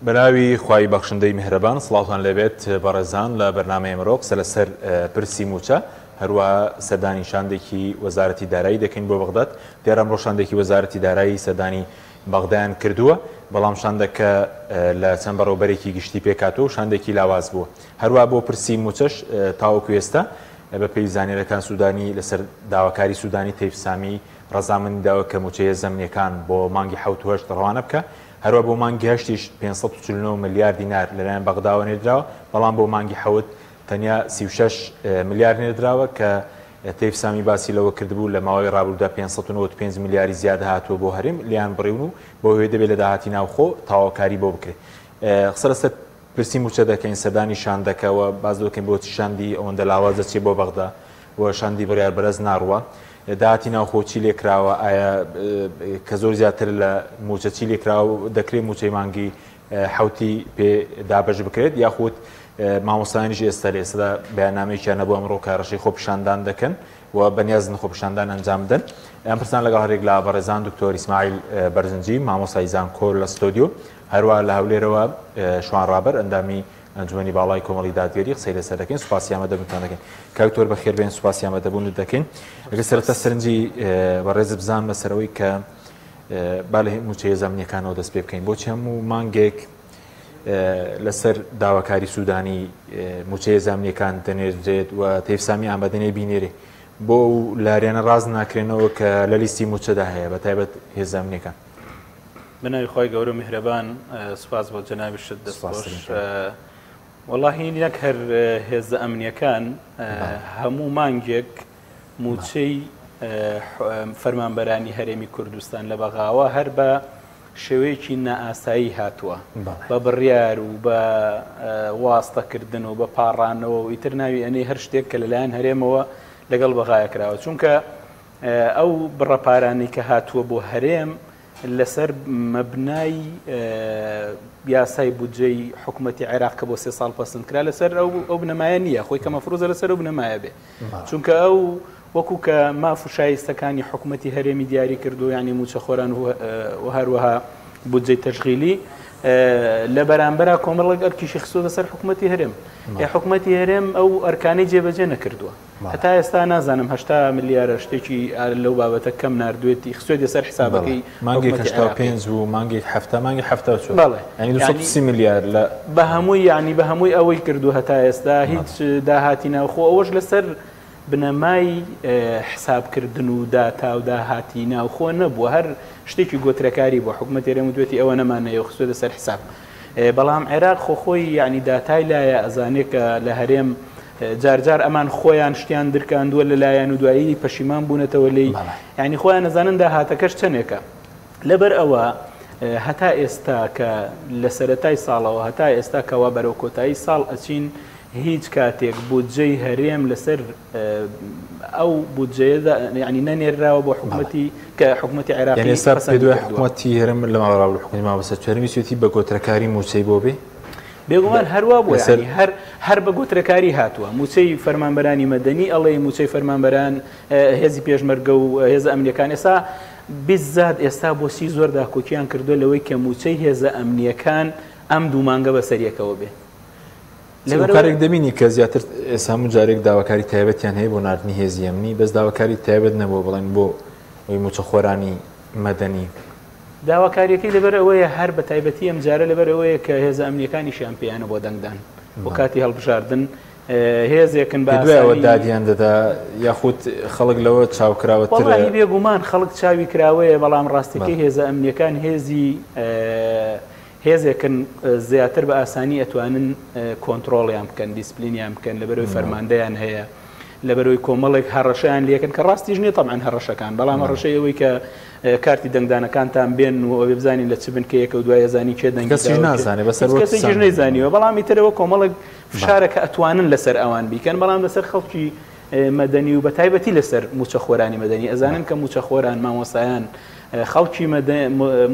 بەناوی خوای بەخشندەی میهرەبان سڵاوتان لەبێت بەڕێزان لە بەرنامەی ئەمڕۆ قسە لەسەر پرسی موچە هەروە سەردانی شاندێکی وەزارەتی دارایی دەکەین بۆ بەغداد. دیارە ئەمڕۆ شاندێکی وەزارەتی دارایی سەردانی بەغدایان کردووە، بەڵام شاندەکە لە چەند بەڕێوەبەرێکی گشتی پێکاتەوە شاندێکی لاواز بووە. هەروە بۆ پرسی موچەش تاوەکو ئێستا بە پێی زانیەرەکان سوودانی لەسەر داواکاری سوودانی تەیفسامی ڕەزامەندی داوە کە موچەیە زەمنیەکان بۆ مانگی 7 ڕەوانە بکە. هەروە بۆ مانگی هەشتیش 549 ملیار دینار لەلایەن بەغداوە نێردراوە، بەڵام بۆ مانگی حەوت تەنیا 36 ملیار نێردراوە کە تەیفسامی باسی لەوە کردبوو لە ماوەی ڕابردوودا 595 ملیاری زیاد هاتووە بۆ هەرێم لیان بڕیون و بۆ هۆی دەبێت لە داهاتی ناوخۆ تاواکاری بۆ بکرێت. قسە لەسەر پرسی موچە دەکەین سەردانی شاندەکەەوە باز دەکەین بۆ شاندی ئەوەندە لاوازە چێ بۆ بەغدا و شاندی بڕیار بەرز ناڕوە داهاتی ناوخۆچی لێکراوە، ئایا کە زۆر زیاتر لە موچەچی لێکراوە دەکرێت موچەی مانگی حوتی پێ دابەش بکرێت یاخود مامۆستایانیش ئێستا لە ئێستادا بەیاننامەیەکیان نەبوو ئەمڕۆ کارەشەی خۆپیشاندان دەکەن و بەنیازن خۆپیشاندان ئەنجام بدەن. ئەم پرسان لەگەڵ هەرێک لە بەڕێزان دکتۆر ئیسماعیل بەرزنجی مامۆستای زانکۆ لە ستۆدیۆ، هەروە لە هەولێرەوە شوان ڕابەر ئەندامی ئەنجومەنی باڵای کۆمەڵی دادگەری قسەی لەسەر دەکەین. سوپاسی ئامادەبوونتان دەکەین. کاکتۆر بەخێربێن، سوپاسی ئامادەبوونت دەکەین. ئەگەر سەرەتا سەرنجی بەڕێزت بزان بەسەرەوەی کە با لە موچەیە زەمنیەکانەوە دەست پێ بکەین، بۆچی هەموو مانگێک لەسەر داواکاری سوودانی موچەیە زەمنیەکان دەنێردرێت و تەیفسامی ئامادەنەی بینێرێ بۆ لاریانە ڕاز ناکرێنەوە کە لە لیستی موچەدا هەیە بەتایبەت هێز زەمنیەکان؟ بناوی خۆی گەورە میهرەبان، سوپاس بۆ جەنابی شت دەستخۆش. وەڵاهی نەک هەر هێزە ئەمنیەکان هەموو مانگێک موچەی فەرمانبەرانی هەرێمی کوردستان لە بەغاوە هەر بە شێوەیەکی نائاسایی هاتووە، بە بڕیار و بە واستەکردن و بە پاڕانەوە و ئیتر ناوی ئەنەی هەر شتێک کە لەلایەن هەرێمەوە لەگەڵ بەغایە کراوە، چونکە ئەو بڕەپارانی کە هاتووە بۆ هەرێم لەسەر مەبنای یاسای بودجەی حکوومەتی عێراق کە بۆ 3 ساڵ پەسەند کرا لەسەر ئەو بنەمایە نییە، خۆی کە مەفروزە لەسەر ئەو بنەمایە بێ، چونکە ئەو وەکو کە ماف و شایستەکانی حکوومەتی هەرێمی دیاری کردو، یعنی موچەخۆران و هەروەها بودجەی تەشغیلی لە بەرامبەرە کۆمەڵێک ئەرکیشی خستووە لەسەر حکوومەتی هەرێم. حکوومەتی هەرێم ئەو ئەرکانەی جێبەجێ نەکردووە، هەتا ئێستا نازانم 80 ملیارە شتێکی لەو بابەتە کەم ناردوێتی خستوێتی سەر حسابەکەی مانگی 85 و مانگی 7 مانگی 74 ینی 230 میلیارد لە بە هەمووی، یعنی بە هەمووی ئەوەی کردو هەتا ئێستا هیچ داهاتی ناوخۆ ئەوەش لەسەر بنەمای حسابکردن و داتا و داهاتی ناوخۆ نەبووە، هەر شتێکی گۆترەکاری بۆ حکوومەتی هەرێم و دوێتی ئەوە نەمانەیە خستوێتە سەر حساب. بەڵام عێراق خۆی یعنی داتای لایە ئەزانێت کە لە هەرێم جارجار ئەمان خۆیان شتیان درکاندووە لەلایەن و دوایی پەشیمان بوونەتەوە لی، یعنی خۆیان نەزانن داهاتەکەش چەندێکە. لەبەر ئەوە هەتا ئێستا کە لە سەرەتای ساڵەوە هەتا ئێستا کەوا بەرەو کۆتایی ساڵ ئەچین هیچ کاتێک بودجەی هەرێم لەسەر ئەو بودجەیەدا یعنی نەنێراوە بۆ حکوومەتی کە حکوومەتی عێراقی، یعنی ئێستا پێدوای حکوومەتی هەرێم لە ماوەڕاو حکوومەتی مابەسە چوارەمی سوێتی بە گۆترەکاری موچەی بۆ بێ بێگومان هەروە بوو، یعنی هەر بە گۆترەکاری هاتووە. موچەی فەرمانبەرانی مەدەنی ئەڵێ موچەی فەرمانبەران هێزی پێشمەرگە و هێزە ئەمنیەکان ئێستا بیزاد ئێستا بۆسی زۆر داکۆکیان کردو لەوەی کە موچەی هێزە ئەمنیەکان ئەم دوو مانگە بەسەریەکەوە بێ. کارێک دەبینی کە زیاتر ئێستا جارێک داواکاری تایبەتیان هەیە بۆ نردنی هێزی ئەمنی، بەس داواکاری تایبەت نەبووە بڵێن بۆ ئەوی موچەخۆرانی مەدەنی. داواکاریەکەی لەبەر ئەوەیە هەر بە تایبەتی ئەم جارە لەبەر ئەوەیە کە هێزە ئەمنیەکانیشیان پێیانە بۆ دەنگدان بۆ کاتی هەڵبژاردن هێزێکن بەوە دادیان دەدا یاخود خەڵک لەوە چاوکراوەتر. وەڵاهی بێگومان خەڵک چاوی کراوەیە، بەڵام ڕاستیەکەی هێزە ئەمنیەکان هێزێکن زیاتر بە ئاسانی ئەتوانن کۆنتترۆڵیان بکەن، دیسپلینیان بکەن، لەبەرەوەی فەرماندەیان هەیە، لەبەرەوەی کۆمەڵێک هەڕەشەیان لێکن کە ڕاستیش نییە تەمان هەڕەشەکان، بەڵام هەڕەشەی ئەوەی کە کارتی دەنگدانەکانتان بێن و ئەوێ بزانین لە چ بنکەیەکە و دوای زانی کێ دەنگی نازانێ کەسێکیش نەیزانیوە، بەڵام ئیترەوە کۆمەڵێک فشارەکە ئەتوانن لەسەر ئەوان بیکەن، بەڵام لەسەر خەڵکی مەدەنی و بە تایبەتی لەسەر موچەخۆرانی مەدەنی. ئەزانن کە موچەخۆران مامۆسایان خەڵکی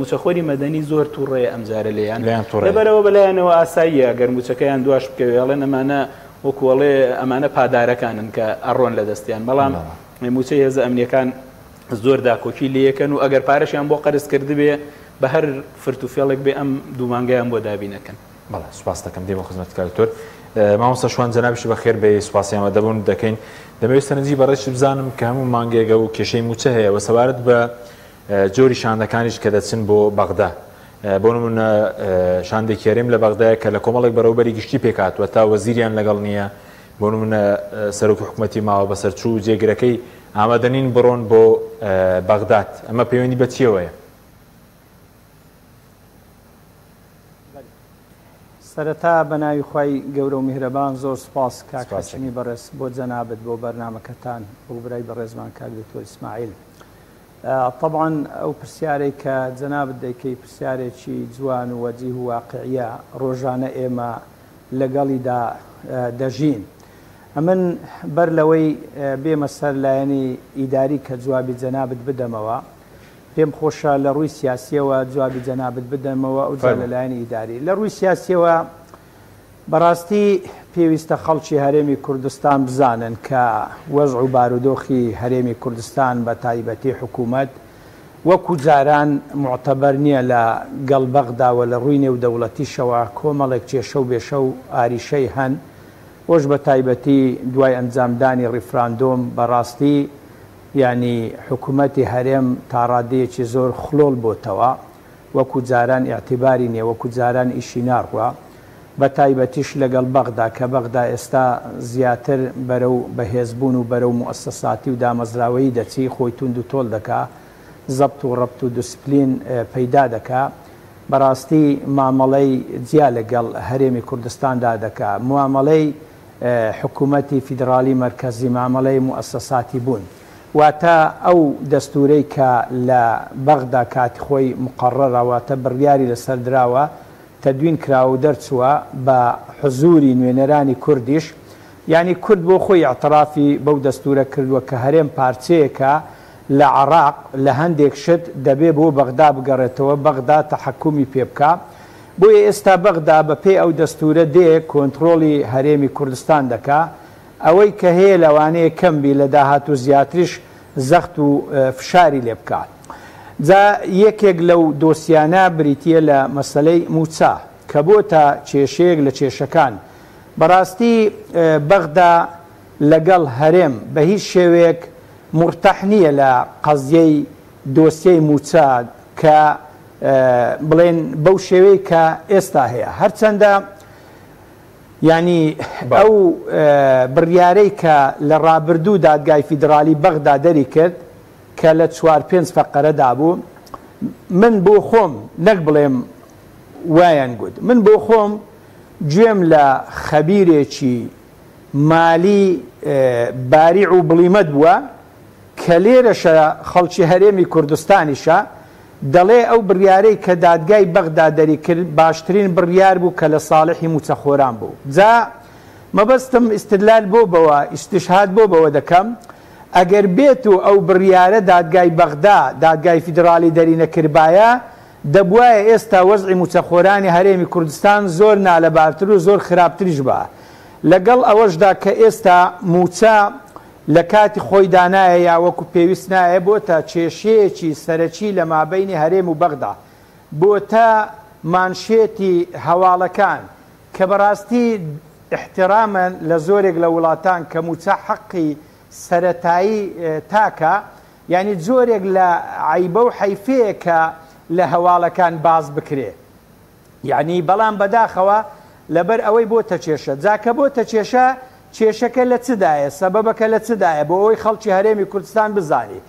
موچەخۆری مەدەنی زۆر تووڕێ ئەمجارە لێیان، لەبەرەوە بەلایەنەوە ئاساییە ئەگەر موچەکەیان دواش بکەوێڵێن ئەمانە وەکوڵێ ئەمانە پادارەکانن کە ئەڕۆن لە دەستیان، بەڵام موچەی هێزە ئەمنیەکان زۆر داکۆکی لەکەن و ئەگەر پارەشیان بۆ قەرز کرد بێ بە هەر فرتوفێڵێک بێ ئەم دوو مانگەیان بۆ دابینەکەن. بەڵێ سوپاس دەکەم دێمە خزمەت کاکتۆر. مامۆستا شوان جەنابیش بەخێر بێ سوپاسیامە دەبوون دەکەین. دەمەوێت سەرنجی بەڕێش بزانم کە هەموو مانگێگە و کێشەی موچە هەیە و سەبارەت بە جۆری شاندەکانیش کە دەچن بۆ بەغدا. بۆ نمونە شاندێکی هەرێم لە بەغدایە کە لە کۆمەڵێک بەڕێوەبەری گشتی پێکاتوە تا وەزیریان لەگەڵ نییە. بۆ نمونە سەرۆکی حکوومەتی ماوە بەسەرچوو جێگرەکەی ئامادەنین بڕۆن بۆ بەغداد. ئەمە پەیوەندی بە چیەوەیە؟ سەرەتا بە ناوی خوای گەورە و میهرەبان زۆر سوپاس کاک هاشمی بەڕێز بۆ جەنابەت بۆ بەرنامەکەتان بۆ برای بەڕێزمان کاک دکتۆر ئیسماعیل. طبعا ئەو پرسیارەی کە جەنابەت دەیکەی پرسیارێکی جوان و وەجیه و واقعیە ڕۆژانە ئێمە لەگەڵیدا دەژین. ئەمن بەر لەوەی بێمە سەر لایەنی ئیداری کە جوابی جەنابەت بدەمەوە پێم خۆشە لە ڕووی سیاسیەوە جوابی جەنابەت بدەمەوە ئەو جا لەلایەنی ئیداری. لە ڕووی سیاسیەوە بەڕاستی پێویستە خەڵکی هەرێمی کوردستان بزانن کە وەزع و بارودۆخی هەرێمی کوردستان بە تایبەتی حکوومەت وەکو جاران معتەبەر نییە لە گەڵبەغداوە لە ڕووی نێودەوڵەتیشەوە کۆمەڵێک کێشە و بێشە و ئاریشەی هەن. وەش بە تایبەتی دوای ئەنجامدانی ڕیفراندۆم بەڕاستی ینی حکوومەتی هەرێم تاڕادەیەکی زۆر خلۆڵ بۆتەوە وەکو جاران ئیعتیباری نییە وەکو جاران ئیشی ناڕوە بە تایبەتیش لەگەڵ بەغدا کە بەغدا ئێستا زیاتر بەرەو بەهێزبوون و بەرەو موەسسەساتی و دامەزراوەیی دەچی خۆی توند و تۆڵ دەکا زەبط و ڕەبت و دوسپلین پەیدا دەکا. بەڕاستی مامەڵەی جیا لەگەڵ هەرێمی کوردستاندا دەکا معامەڵەی حکوومەتی فیدرالی مەرکەزی مامەڵەی موەسسەساتی بوون. واتە ئەو دەستورەی کە لە بەغدا کاتی خۆی مقڕڕەواتە بڕیاری لەسەر دراوە تەدوین کراوە و دەرچووە بە حزوری نوێنەرانی کوردیش ینی کورد بۆ خۆی ئەعترافی بەو دەستورە کردووە کە هەرێم پارچەیەکە لە عێراق لە هەندێک شت دەبێ بۆ بەغدا بگەڕێتەوە بەغدا تەحەکومی پێ بکە. بۆیە ئێستا بەغدا بەپێی ئەو دەستورە دێ کۆنتترۆلی هەرێمی کوردستان دەکا. ئەوەی کە هەیە لەوانەیە کەمبی لە داهات و زیاتریش زەخت و فشاری لێ بکات. جا یەکێک لەو دۆسیانە بریتە لە مەسەلەی موچە کە بۆتە کێشەیەک لە کێشەکان. بەڕاستی بەغدا لەگەڵ هەرێم بە هیچ شێوەیەک مرتەح نییە لە قەزیەی دۆسیەی موچە کە بڵێن بەو شێوەیە کە ئێستا هەیە. هەرچەندە ینی ئەو بڕیارەی کە لە ڕابردوو دادگای فیدرالی بەغدا دەری کرد کە لە 4-5 فەقەرەدا بوو من بۆ خۆم نەک بڵێم وایان گوت من بۆ خۆم گوێم لە خەبیرێکی مالی باریع و بڵیمەت بووە کە لێرەشە خەڵکی هەرێمی کوردستانیشە دەڵێ ئەو بڕیارەی کە دادگای بەغدا دەری کرد باشترین بڕیار بوو کە لە ساڵحی موچەخۆران بوو. جا مەبەستم ئیستدلال بۆ بەوە ئیستیشهاد بۆ بەوە دەکەم ئەگەر بێت و ئەو بڕیارە دادگای بەغدا دادگای فیدرالی دەری نەکردبایە دەبوایە ئێستا وەزعی موچەخۆرانی هەرێمی کوردستان زۆر نالەبارتر و زۆر خراپتریش بە لەگەڵ ئەوەشدا کە ئێستا موچە لە کاتی خۆی دانایە یا وەکو پێویست نایە بۆتە کێشەیەکی سەرەکی لە مابەینی هەرێم و بەغدا بۆتە مانشێتی هەواڵەکان کە بەڕاستی احترامن لە زۆرێک لە وڵاتان کە موچە حەقی سەرەتایی تاکە یعنی جۆرێک لە عیبە و حەیفەیە کە لە هەواڵەکان باز بکرێ یعنی بەڵام بەداخەوە لەبەر ئەوەی بۆتە کێشە جاکە بۆتە کێشە کێشەکە لە چدایە سەبەبەکە لە چدایە بۆ ئەوەی خەڵکی هەرێمی کوردستان بزانی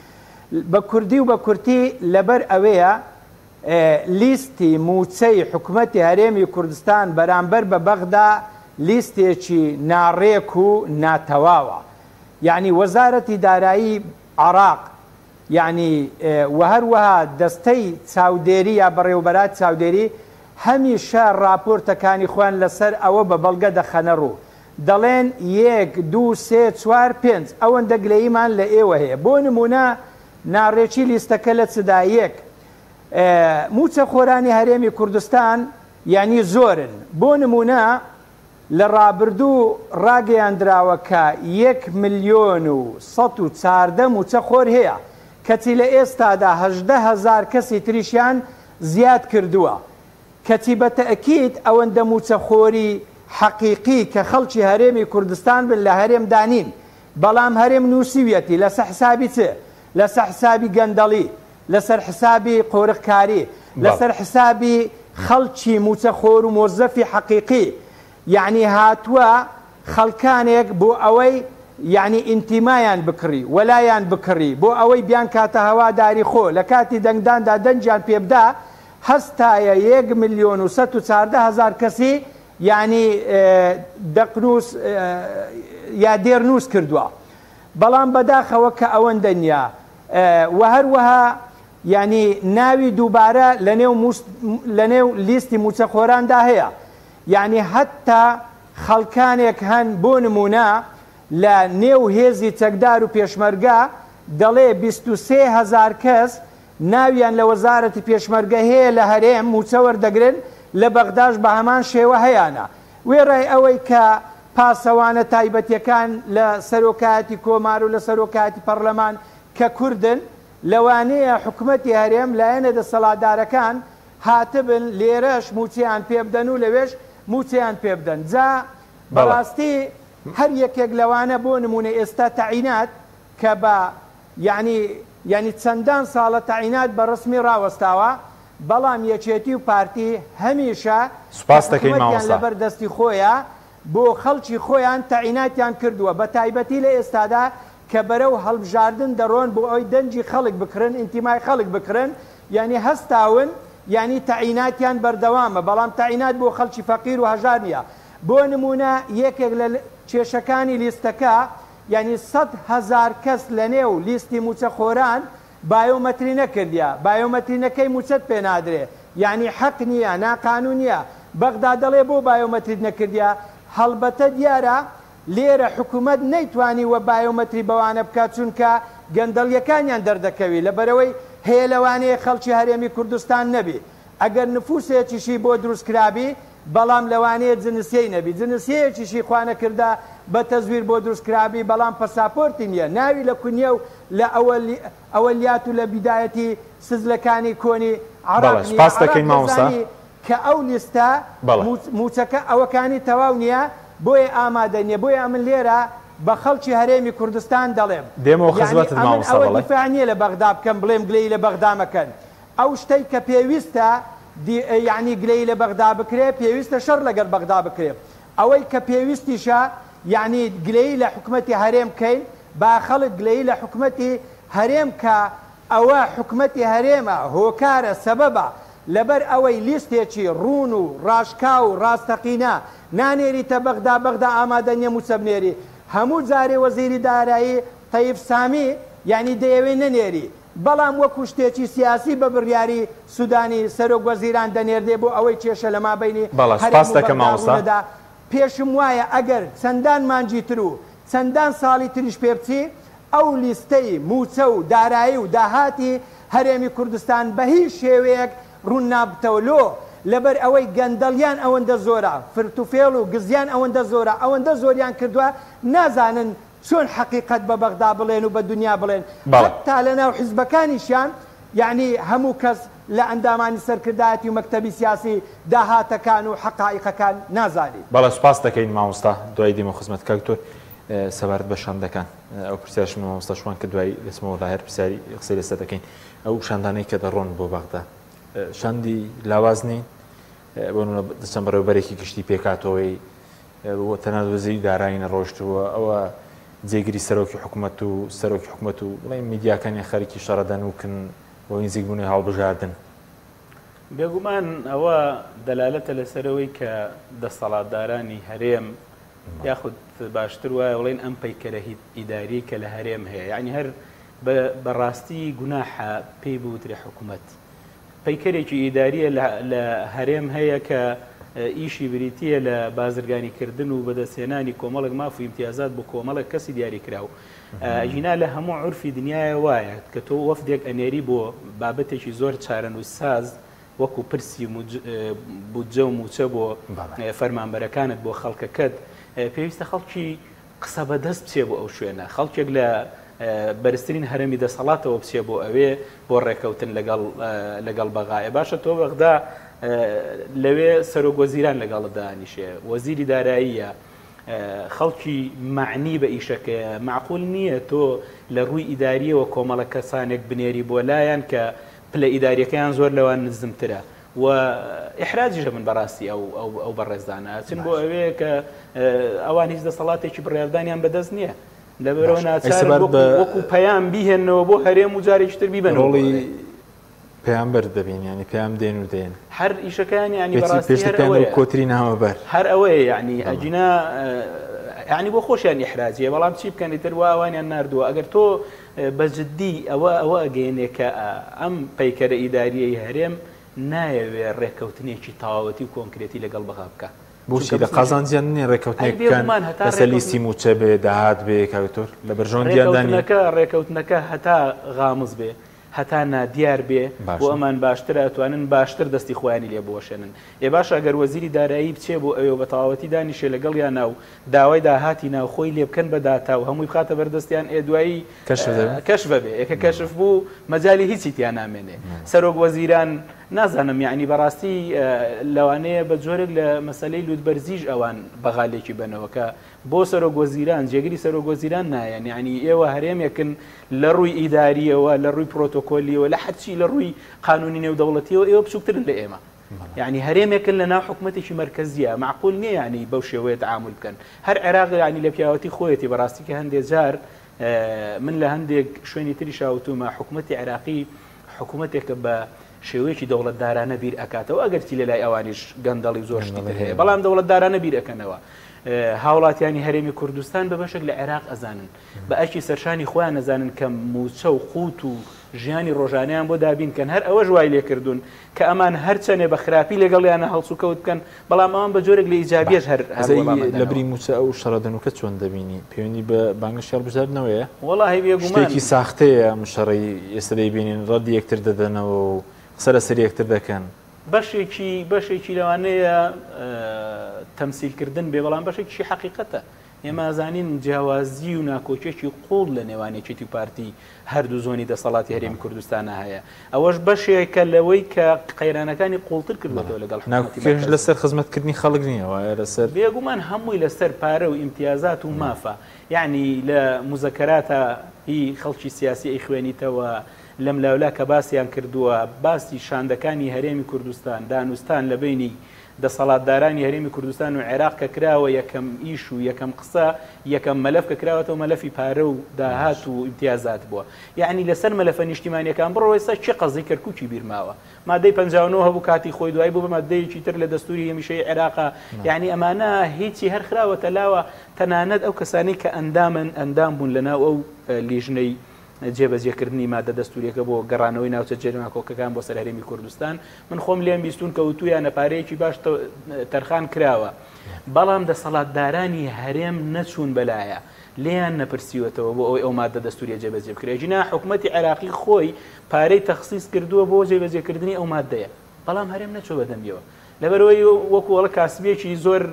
بە کوردی و بە کورتی لەبەر ئەوەیە لیستی موچەی حکوومەتی هەرێمی کوردستان بەرامبەر بە بەغدا لیستێکی ناڕێک و ناتەواوە یعنی وەزارەتی دارایی عێراق یعنی و هەروەها دەستەی چاودێری یا بەڕێوەبەرات چاودێری هەمیشە راپۆرتەکانی خۆیان لەسەر ئەوە بە بەڵگە دەخەنە ڕوو دەڵێن 1 2 3 4 5 ئەوەندە گلەییمان لە ئێوە هەیە بۆ نمونە ناڕێکی لیستەکە لە چدا 1 موچەخۆرانی هەرێمی کوردستان یعنی زۆرن بۆ نمونە لە ڕابردوو ڕاگەیاندراوە کە 1,114,000 موچەخۆر هەیە کەچی لە ئێستادا 18,000 کەسی تریشیان زیاد کردووە کەچی بە تەئکید ئەوەندە موچەخۆری حەقیقی کە خەڵکی هەرێمی کوردستان بن لە هەرێم دانین بەڵام هەرێم نووسیویەتی لەسەر حسابی چ لەسەر حسابی گەندەڵی لەسەر حسابی قۆرغکاری لەسەر حسابی خەڵکی موچەخۆر و مۆزەفی حەقیقی یعنی هاتووە خەڵکانێک بۆ ئەوەی یعنی ئینتیمایان بکڕی وەلایان بکڕی بۆ ئەوەی بیان کاتە هەواداری خۆ لە کاتی دەنگداندا دەنجیان پێبدا هەستایە 1,114,000 کەسی یعنی دەقنووس یا دێرنووس کردووە بەڵام بەداخەوە کە ئەوەندە نییە و هەروەها یعنی ناوی دووبارە لە نێو لیستی موچەخۆراندا هەیە یعنی هەتا خەڵکانێک هەن بۆ نمونە لە نێو هێزی چەکدار و پێشمەرگە دەڵێ 23,000 کەس ناویان لە وەزارەتی پێشمەرگە هەیە لە هەرێم موچە وەردەگرن لە بەغداش بە هەمان شێوە هەیەە وێڕای ئەوەی کە پاسەوانە تایبەتیەکان لە سەرۆکایەتی کۆمار و لە سەرۆکایەتی پەرلەمان کە کوردن لەوانەیە حکوومەتی هەرێم لایەنە دەسەڵاتدارەکان هاتبن لێرەش موچیان پێ بدەن و لەوێش موچیان پێ بدەن جا بەڕاستی هەر یەکێک لەوانە بۆ نمونە ئێستا تەعینات کە بە یعنی چەندان ساڵە تەعینات بە ڕسمی ڕاوەستاوە بەڵام یەکێتی و پارتی هەمیشە حکوومەتیان لەبەر دەستی خۆیە بۆ خەڵکی خۆیان تەعیناتیان کردووە بە تایبەتی لە ئێستادا کە بەرەو هەڵبژاردن دەڕۆن بۆ ئەوی دەنجی خەڵک بکرن ئینتیمای خەڵک بکرن یعنی هەستاون یعنی تەعیناتیان بەردەوامە بەڵام تەعینات بۆ خەڵکی فەقیر و هەژار نییە بۆ نمونە یەکێک لە کێشەکانی لیستەکە یعنی 100,000 کەس لە نێو لیستی موچەخۆران بایۆمەتری نەکردیە بایۆمەترینەکەی موچەت پێ نادرێ یعنی حەق نییە ناقانون نییە بەغدا دەڵێ بۆ بایۆمەتریت نەکردیە هەڵبەتە دیارە لێرە حکوومەت نەیتوانی وە بایۆمەتری بەوانە بکات چونکە گەندەڵیەکانیان دەردەکەوی لەبەرەوەی هەیە لەوانەیە خەڵکی هەرێمی کوردستان نەبی ئەگەر نفوسێکیشی بۆ دروستکرابی بەڵام لەوانەیە جنسیەی نەبی جنسیەکیشی خوانەکردا بە تەزویر بۆ دروستکرابی بەڵام پەساپۆرتی نییە ناوی لە کونیە و لە ئەوەلیات و لە بیدایەتی سزلەکانی کۆنی عراقی کە ئەو لیستە موچەکە ئەوەکانی تەواو نییە بۆیە ئامادە نییە بۆیە ئەمن لێرە بە خەڵکی هەرێمی کوردستان دەڵێم ئەوە دیفاع نییە لە بەغدا بکەم بڵێم گلەی لە بەغدا مەکەن ئەو شتەی کە پێویستە یعنی گلەی لە بەغدا بکرێ پێویستە شەڕ لەگەر بەغدا بکرێ ئەوەی کە پێویستیشە یعنی گلەی لە حکوومەتی هەرێم بکەین با خەڵک گلەی لە حکوومەتی هەرێم کە ئەوە حکوومەتی هەرێمە هۆکارە سەبەبە لەبەر ئەوەی لیستێکی ڕوون و ڕاشکا و ڕاستەقینە نانێریتە بەغدا بەغدا ئامادە نییە موچەبنێری هەموو جارێ وەزیری دارایی تەیب سامی یعنی دەیەوێ نەنێری بەڵام وەکو شتێکی سیاسی بە بڕیاری سوودانی سەرۆک وەزیران دەنێردێ بۆ ئەوەی کێشە لە مابینی هەرێمدا پێشم وایە ئەگەر چەندان مانجی تر و چەندان ساڵی تریش پێ بچی ئەو لیستەی موچە و دارایی و داهاتی هەرێمی کوردستان بە هیچ شێوەیەک ڕوون نابتەوە لۆ لەبەر ئەوەی گەندەڵیان ئەوەندە زۆرە فرتوفێڵ و گزیان ئەوەندە زۆرە ئەوەندە زۆریان کردووە نازانن چۆن حقیقت بە بەغدا بڵێن و بە دنیا بڵێن تا لە ناو حیزبەکانیشیان یعنی هەموو کەس لە ئەندامانی سەرکردایەتی و مەکتەبی سیاسی داهاتەکان و حقائقەکان نازانی. بەڵێ سوپاس دەکەین مامۆستا دوای دیمە خزمەت کاکتۆر سەبارەت بە شاندەکان ئەو پرسیارشم مامۆستاشوان کە دوای دەچمەوە داهێر پرسیاری قسەی لەسەر دەکەین ئەو شاندانەی کە دەڕۆن بۆ بەغدا شاندی لاواز نین بۆ دەچەند بەڕێوەبەرێکی گشتی پێکاتەوەی تەنانەت وەزیری دارایی نەڕۆیشتووە ئەوە جێگیری سەرۆکی حکوومەت و سەرۆکی حکوومەت و بڵێ میدیاکانی خەریکی شەڕەدەن وکن بۆ نزیکبوونی هەڵبژاردن بێگومان ئەوە دەلالەتە لەسەرەوەی کە دەسەڵاتدارانی هەرێم یاخود باشتر وایە بڵێن ئەم پەیکەرە ئیداری کە لە هەرێم هەیە یعنی هەر بەڕاستی گوناحە پێی بوترێ حکوومەت پەیکەرێکی ئیداریە لە هەرێم هەیە کە ئیشی بریتیە لە بازرگانیکردن و بەدەستهێنانی کۆمەڵک ماف و امتیازات بۆ کۆمەڵک کەسی دیاری کراو ژینا لە هەموو عورفی دنیاە وایە کە تۆ وەفدێک ئەنێری بۆ بابەتێکی زۆر چارەنووسساز وەکو پرسی بودجە و موچە بۆ فەرمانبەرەکانت بۆ خەڵکەکەت پێویستە خەڵکی قسە بەدەست بچێ بۆ ئەو شوێنە خەڵکێک لە بەرزترین هەرمی دەسەڵاتەوە بچێ بۆ ئەوێ بۆ ڕێکەوتن لەگەڵ بەغایە باشە تۆ بەغدا لەوێ سەرۆکوەزیران لەگەڵ دانیشێ وەزیری داراییە خەڵکی معنی بە ئیشەکەیە معقول نییە تۆ لە ڕووی ئیداریەوە کۆمەڵە کەسانێک بنێری بۆ لایەن کە پلە ئیداریەکەیان زۆر لەوان نزمترە و ئیحراجیشە من بەڕاستی ئەو بەڕێزانە چن بۆ ئەوەیە کە ئەوان هیچ دەسەڵاتێکی بڕێردانیان بەدەست نییە لەبەرەوە ناچار وەکو پەیام بیهێنەوە بۆ هەرێم و جارێکتر بیبنەوەڵی پەیامبەر دەبین ینی پێیان دێن و دێن هەر ئیشەکان ینی بەڕاستی کۆتری نامەبەر هەر ئەوەیە ینی ئەجینا ینی بۆ خۆشیان ئیحراجیە بەڵام چی بکەن تر واوانیان نردووە ئەگەر تۆ بەجددی ئەوە ئەگەێنێ کە ئەم پەیکەرە ئیداریەی هەرێم نایەوێ ڕێککەوتنێکی تەواوەتی و کۆنکرێتی لەگەڵ بەغا بکە بۆچی لە قازانجیان نیە ڕێککەوتنێکەکان بەسەر لیستی موچە بێ داهات بێ کاکتۆر لە بەرژۆندیاندانەکە ڕێککەوتنەکە هەتا غامز بێ هەتا نادیار بێ بۆ ئەمان باشتر ئەتوانن باشتر دەستی خۆیانی لێ بۆشێنن ێ باش ئەگەر وەزیری دارایی بچێ بۆ ئەوێ بە تەواوەتی دانیشێ لەگەڵ یان ناو داوای داهاتی ناوخۆی لێ بکەن بە داتا و هەمووی بخاتە بەردەستیان دوایی کەشف ببێ ئێکە کەشف بوو مەجای هیچی تیان نامێنێ سەرۆک وەزیران نازانم یعنی بەڕاستی لەوانەیە بە جۆرێک لە مەسەلەی لوودبەرزیش ئەوان بەغالێکی بنەوەکە بۆ سەرۆک وەزیران جێگری سەرۆک وەزیران نایەن یعنی ئێوە هەرێمێکن لە ڕووی ئیداریەوە لە ڕووی پرۆتۆکۆلیەوە لە حەچی لە ڕووی قانونی نێودەوڵەتیەوە ئێوە بچووکترن لە ئێمە یعنی هەرێمێکن لە ناو حکومەتێکی مرکزیە معقول نییە ینی بەو شێوەیە تعامل بکەن هەر عێراق ینی لە پیاوەتی خۆیەتی بەڕاستی کە هەندێک جار من لە هەندێک شوێنی تری شاوتومە حکومەتی عێراقی حکومەتێکە بە شێوەیەکی دەوڵەتدارانە بیر ئەکاتەوە ئەگەرتی لە لای ئەوانیش گەندەڵی زۆر شتر هەیە بەڵام دەوڵەتدارانە بیر ئەکەنەوە هاوڵاتیانی هەرێمی کوردستان بە بەشێک لە عێراق ئەزانن بە ئەشی سەرشانی خۆیان نەزانن کە موچە و قووت و ژیانی ڕۆژانیان بۆ دابینکەن هەر ئەوە ژوای لێکردوون کە ئەمان هەرچەنێ بە خراپی لەگەڵیانە هەڵسو کەوت بکەن بەڵام ئەوان بە جۆرێک لە ئیجابیەش هەر لە بری موچە ئەو شەڕەدەنوکە چۆن دەبینی پەیوەندی بە بانگە شێڕ بژاردنەوەیە وەڵاهی بێگومان شتێکی ساختەیە مشەڕی ئێستا دەیبینین ڕەدی یەکتر دەدەنەوە و قسە لە سەر یەکتر دەکەن بەشێکی لەوانەیە تەمسیلکردن بێ بەڵام بەشێکی حەقیقەتە ئێمە زانین جیاوازی و ناکۆچێکی قوڵ لە نێوانێکی پارتی هەردوو زۆنی دەسەڵاتی هەرێمی کوردستانە هەیە ئەوەش بەشێکە لەوەی کە قەیرانەکانی قوڵتر کردوەوە لەگەڵ ناکۆکێش لەسەر خزمەتکردنی خەڵک نییەوە لەسەر بێگومان هەمووی لەسەر پارە و ئیمتیازات و مافە یعنی لە مزەکەراتە هی خەڵکی سیاسی ئەی خوێنیتەوە لەم لاولا کە باسییان کردووە باسی شاندەکانی هەرێمی کوردستان دانوستان لە بینی دەسەڵاتدارانی هەرێمی کوردستان و عێراق کە کراوە یەکەم ئیش و یەکەم قسە یەکەم مەلەف کە کراوەتەوە مەلەفی پارە و داهات و ئیمتیازات بووە یعنی لەسەر مەلەفە نیشتیمانیەکان بڕۆێستا چی قەزی کەرکوچی بیرماوە مادەی 59 هەبوو کاتی خۆی دوای بوو بە مادەیەکی تر لە دەستوری هەمیشەی عێراقا یعنی ئەمانە هیچی هەر خراوەتە لاوە تەنانەت ئەو کەسانی کە ئەندام بوون لەناو ئەو لیژنەی جێبەجێکردنی مادە دەستوریەکە بۆ گەڕانەوەی ناوچە جەرماکۆکەکان بۆ سەر هەرێمی کوردستان من خۆم لێم بیستون کە وتویانە پارەیەکی باش تەرخان کراوە بەڵام دەسەڵاتدارانی هەرێم نەچوون بەلایە لێیان نەپرسیوەتەوە بۆ ئەوەی ئەو مادە دەستوریە جێبەجێ بکرێ جینا حکومەتی عێراقی خۆی پارەی تەخسیس کردووە بۆ جێبەجێکردنی ئەو مادەیە بەڵام هەرێم نەچۆ بەدەمیەوە لەبەرەوەی وەکو وەڵە کاسبێکی زۆر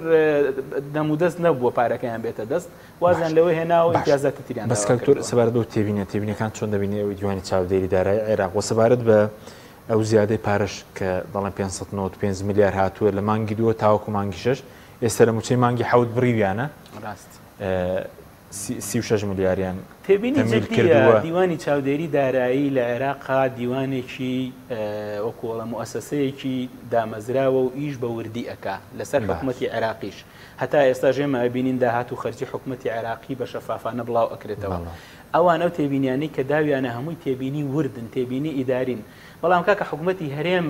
دەمودەست نەبووە پارەکەیان بێتە دەست وازان لەوەی هێناوە ئیمتیازاتی تریان بەس کەکتۆر سەبارەت بەو تێبینەکان چۆن دەبینێ ئەوی دیوانی چاودێری دارایی عێراق وە سەبارەت بە ئەو زیادەی پارەش کە دەڵێن 595 میلیارد هاتووە لە مانگی دووە تاوەکو مانگی شەش ئێستا لە موچەی مانگی حەوت بڕیویانە ڕاست 36 میلیاریان تێبینی جدیە دیوانی چاودێری دارایی لە عێراقا دیوانێکی وەکوڵە موسسەیەکی دامەزراوە و ئیش بە وردی ئەکا لەسەر حکومەتی عێراقیش هەتا ئێستا ژێمە ئەبینین داهات و خەرجی حکومەتی عێراقی بە شەفافانە بڵاو ئەکرێتەوە ئەوانە و تێبینیانەی کە داویانە هەمووی تێبینی وردن تێبینی ئیدارین بەڵام کاکە حکومەتی هەرێم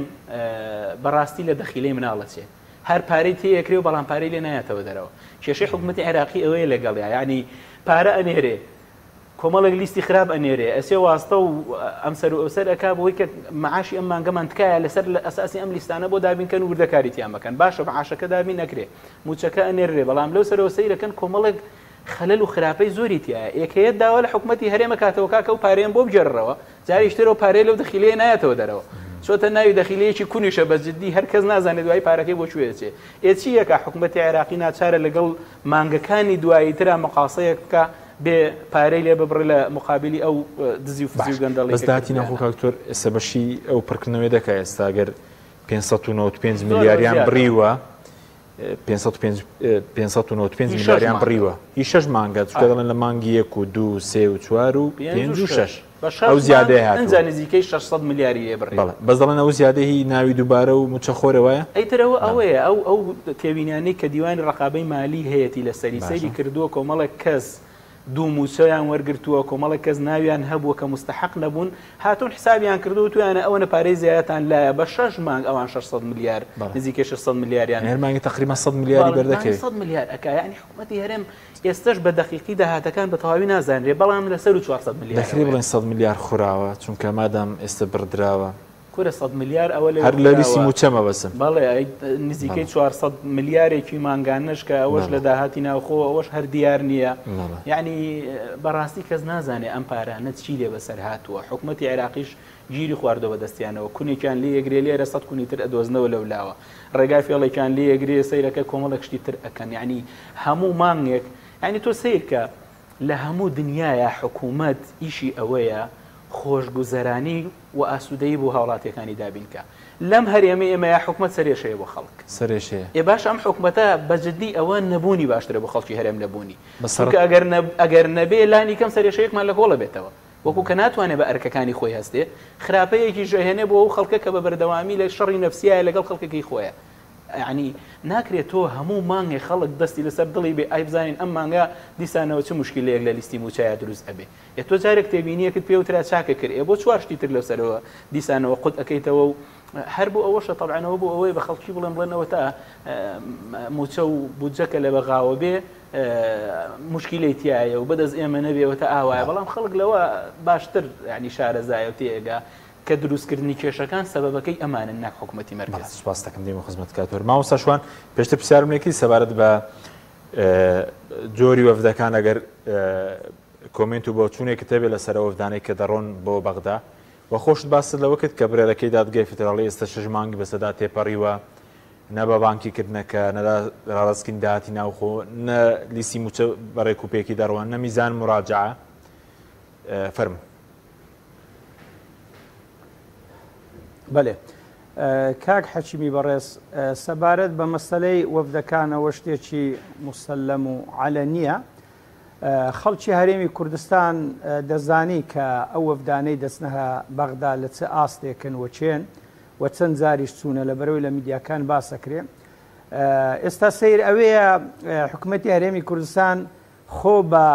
بەڕاستی لە دەخیلەی مناڵەچێ هەر پارەی تێکرێ و بەڵام پارەی لێ نایەتەوە دەرەوە کێشەی حکومەتی عێراقی ئەوەیە لەگەڵیا یعنی پارە ئەنێرێ کۆمەڵێک لیستی خراپ ئەنێرێ ئەسێ واستە و ئەم سەر و ئەوسەر ئەکا بۆی کە معاشی ئەم مانگەمان تکایە لەسەر لە ئەساسی ئەم لیستانە بۆ دابینکەن و وردەکاریتیان بکەن باشە معاشەکە دابین نەکرێ موچەکە ئەنێرێ بەڵام لەو سەرەوە سەیرەکەن کۆمەڵێک خەلەل و خراپەی زۆری تایە یەکەیەت داوا لە حکومەتی هەرێمە کاتەوە کاکە و پارەیان بۆ بجێڕەوە جاریشترەوە پارەی لەو دەخیلەیە نایەتەوە دەرەوە چۆتە ناوی دەخیلەیەکی کونیشە بە جددی هەر کەس نازانێت دوای پارەکەی بۆ کوێچێ ئێچی یەکە حکومەتی عێراقی ناچارە لەگەڵ مانگەکانی دوایی ترا مەقاسەیە بکە بێ پارەی لێ ببڕ لە مقابلی ئەو دزی و فزی و گەندەڵی بەس داهاتی ناخۆ کاکتۆر ئێستا بەشی ئەو پڕکردنەوەی دەکات ئێستا ئەگەر 595 میلیاریان بڕیوە 595 میلیاریان بڕیوە هی 6 مانگە چکە دەڵێن لە مانگی 1 و 2 3 و 4 و 5 و 6 ئەو زیادەی هاتووە نزیکەی 600 میلیاری بڕی بەس دەڵێن ئەو زیادەی ناوی دووبارە و موچەخۆرەوەیە ئەیترەوە ئەوەیە ئەو تێبینیانەی کە دیوانی ڕقابەی مالی هەیەی لە سەری سەیری کردووە کۆمەڵێک کەس دوو موچەیان وەرگرتووە کۆمەڵێک کەس ناویان هەبووە کە مستحق نەبوون هاتوون حسابیان کردو تویانە ئەوەنە پارەی زیاتان لایە بە 6 مانگ ئەوان 600 میلیار نزیکەی 600 میلیاریان هەرمانگی تقریبا 100 میلیاری بەردەکەوێت 100 میلیار ئەکا یعنی حکوومەتی هەرێم ئێستش بە دەقیقی داهاتەکان بە تەواوی نازانرێ بەڵام لەسەر 400 میلیار دەکرێ بڵێن 100 میلیار خوراوە چونکە مادام ئێستا بڕدراوە کورە 100 میلیار ئەوە لە هەر لە لیسی موچەمە بەسم بەڵێ نزیکەی 400 میلیارێکی مانگانش کە ئەوەش لە داهاتی ناوخۆ ئەوەش هەر دیار نییە یعنی بەڕاستی کەس نازانێ ئەم پارانە چی لێ بەسەر هاتووە حکوومەتی عێراقیش گیری خواردەوە بەدەستیانەوە کونێکیان لێ یەگرێ لێرە 100 کونی تر ئەدۆزنەوە لەولاوە ڕێگای فێڵێکیان لێ یەگرێ سەیرەکە کۆمەڵێک شتی تر ئەکەن یعنی هەموو مانگێک یعنی تۆ سیرکە لە هەموو دنیاە حکوومەت ئیشی ئەوەیە خۆشگوزەرانی و ئاسوودەیی بۆ هاوڵاتیەکانی دابینکە لەم هەرێمە ئێمە یا حکومەت سەرێشەیە بۆ خەڵک سەرێشەیە ئێ باش ئەم حکومەتە بەجددی ئەوە نەبوونی باشترە بۆ خەڵکی هەرێم نەبوونی ئەگەر نەبێ لانی کەم سەرێشەیەکمان لە کۆڵە بێتەوە وەکو کە ناتوانێت بە ئەرکەکانی خۆی هەستێ خراپەیەکی ژەهێنێ بۆ ئەو خەڵکە کە بە بەردەوامی لە شەڕی نەفسیایە لەگەڵ خەڵکەکەی خۆیە ینی ناکرێت تۆ هەموو مانگی خەڵک دەستی لەسەر دڵی بێ ئای بزانین ئەم مانگە دیسانەوە چه مشکلەیەک لە لیستی موچایە دروست ئەبێ تۆ جارێک تێبینیەکت پێوترا چاکە کرد بۆ چوارشتی تر لەسەرەوە دیسانەوە قوت ئەەکەیتەوە و هەر بۆ ئەوەشە تەبعەوە بۆ ئەوەی بە خەڵکی بڵێنەوە تا موچە و بودجەکە لە بەغاوە بێ مشکلەی تایە و بەدەست ئێمە نەبێەوە تا ئاوایە بەڵام خەڵک لەوە باشتر ینی شارەزایە و تێگا کە دروستکردنی کێشەکان سەبەبەکەی ئەمانن ناک حکوومەتی مەرکەز سپاس دەکەم دێمە خزمەت کاتۆر مامۆستا شوان پێشتر پرسیارمێکی سەبارەت بە جۆری وەفدەکان ئەگەر کۆمنت و بۆ چوونێک کتێبێ لەسەر وەفدانەی کە دەڕۆن بۆ بەغدا و خۆشت باست لەوە کرد کە برێرەکەی دادگای فدراڵی ئێستا 6 مانگی بەسەدا تێپەڕیوە نە بە بانکیکردنەکە نەدا ڕاستکردنی داهاتی ناوخۆ نە لیسی موچە بەڕێک و پێکی دەڕوان نە میزان مراجعە فەرموو بەڵێ کاک حەکیمی بەڕێز سەبارەت بە مەسەلەی وەفدەکانەوە شتێکی مسلەم و عەلەنیە خەڵکی هەرێمی کوردستان دەزانی کە ئەو وەفدانەی دەستنەها بەغدا لە چه ئاستێکن وچێن و چەند زاریش چوونە لە بەرەوەی لە میدیاکان باسەکرێ ئێستا سیر ئەوەیە حکوومەتی هەرێمی کوردستان خۆ بە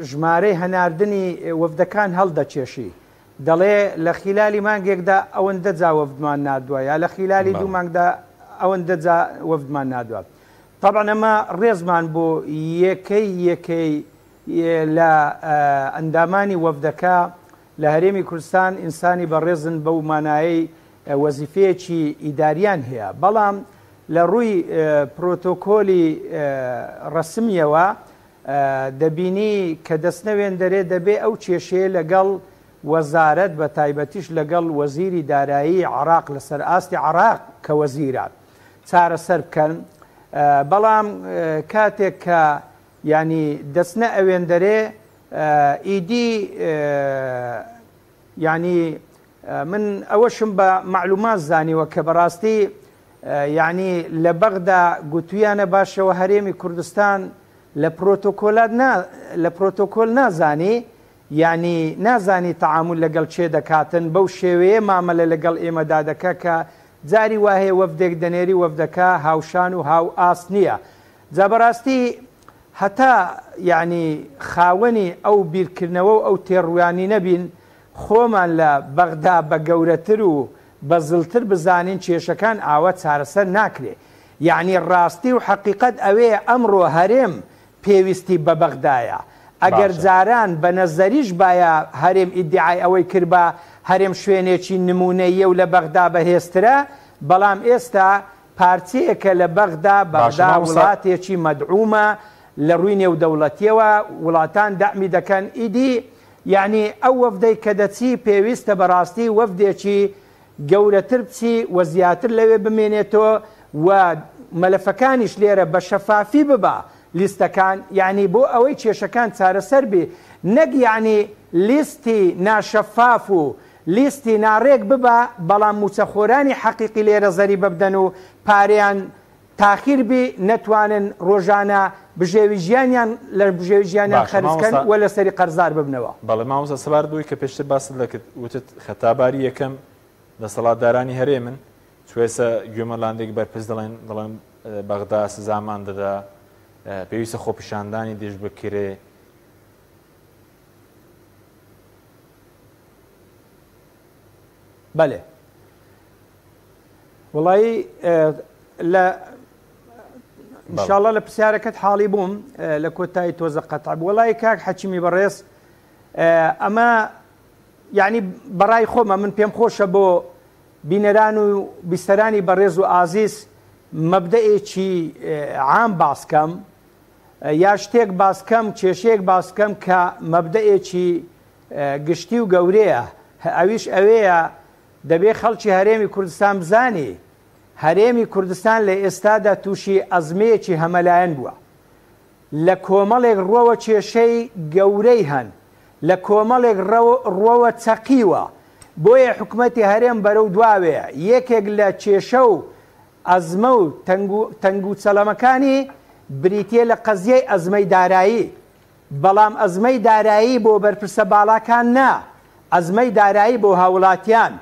ژمارەی هەناردنی وەفدەکان هەڵدەچێشی دەڵێ لە خیلالی مانگێکدا ئەوەندە جا وەفدمان نادووە یا لە خیلالی دوو مانگدا ئەوەندە جا وەفدمان نادووە طبعا ئەمە ڕێزمان بۆ یەکەی لە ئەندامانی وەفدەکە لە هەرێمی کوردستان ئینسانی بەڕێزن بەو مانایەی وەزیفەیەکی ئیداریان هەیە بەڵام لە ڕووی پرۆتۆکۆلی ڕسمیەوە دەبینی کە دەستنەوێن دەرێ دەبێ ئەو کێشەیە لەگەڵ وەزارەت بە تایبەتیش لەگەڵ وەزیری دارایی عراق لەسەر ئاستی عراق کە وەزیرە چارەسەر بکەن بەڵام کاتێک کە ینی دەستنە ئەوێن دەرێ ئیدی ینی من ئەوەشم بە معلومات زانیوە کە بەڕاستی ینی لە بەغدا گوتویانە باشەوە هەرێمی کوردستان لە پرۆتۆکۆل نازانی یعنی نازانی تەعامل لەگەڵ چێ دەکاتن بەو شێوەیە مامەلە لەگەڵ ئێمەدا دەکە کە جاری وایە وەفدێک دەنێری وەفدەکە هاوشان و هاو ئاست نییە جا بەڕاستی هەتا یعنی خاوەنی ئەو بیرکردنەوە و ئەو تێڕویانی نەبین خۆمان لە بەغدا بە گەورەتر و بە زڵتر بزانین کێشەکان ئاوە چارەسەر ناکرێ یعنی ڕاستی و حەقیقەت ئەوەیە ئەمڕۆ هەرێم پێویستی بە بەغدایە ئەگەر جاران بە نەزەریش باە هەرێم ئیدعای ئەوەی کرد بە هەرێم شوێنێکی نمونەیە و لە بەغدا بەهێزترە بەڵام ئێستا پارچەیەکە لە بەغدا وڵاتێکی مەدعومە لە ڕووی نێودەوڵەتیەوە وڵاتان دامی دەکەن ئیدی یعنی ئەو وەفدەی کە دەچی پێویستە بەڕاستی وەفدێکی گەورەتر بچی و زیاتر لەوێ بمێنێتەوە و مەلەفەکانیش لێرە بە شەفافی ببە لیستەکان یعنی بۆ ئەوەی کێشەکان چارەسەر بێ نەک یعنی لیستی ناشەفاف و لیستی ناڕێک ببە بەڵام موچەخۆرانی حەقیقی لێرە زەریبە بدەن و پارەیان تاخیر بێ نەتوانن ڕۆژانە بژێوی ژیانیان لە بژێوی ژیانیان خەرجکەن و لەسەری قەرزار ببنەوە. بەڵێ مامۆستا سەبار بووی کە پێشتر باست دەکرد وتت خەتاباری یەکەم دەسەڵاتدارانی هەرێمن سوێسە گوێمەلاندێک بەرپرس دەڵێن بەغدا سزامان دەدا پێویستە خۆپیشاندانی دێش بکرێ. بەڵێ وڵایی انشاءڵە لە پرسیارەکەت حاڵی بووم لە کۆتایی تۆزە قەتع وڵی کاک حەکیمی بەڕێز ئەمە یعنی بەڕای خۆمە من پێم خۆشە بۆ بینەران و بیستەرانی بەڕێز و ئازیز مەبدەئێکی عام باسکەم یا شتێک باسکەم کێشەیەک باسکەم کە مەبدەئێکی گشتی و گەورەیە ئەویش ئەوەیە دەبێ خەڵکی هەرێمی کوردستان بزانی هەرێمی کوردستان لە ئێستادا تووشی ئەزمەیەکی هەمەلایەن بووە لە کۆمەڵێک ڕۆوە کێشەی گەورەی هەن لە کۆمەڵێک ڕۆوە چەقیوە بۆیە حکومەتی هەرێم بەرەو دواوەیە یەکێک لە کێشە و ئەزمە و تەنگ و چەلەمەکانی بریتیە لە قەزیەی ئەزمەی دارایی بەڵام ئەزمەی دارایی بۆ بەرپرسە باڵاکان نا ئەزمەی دارایی بۆ هاوڵاتیان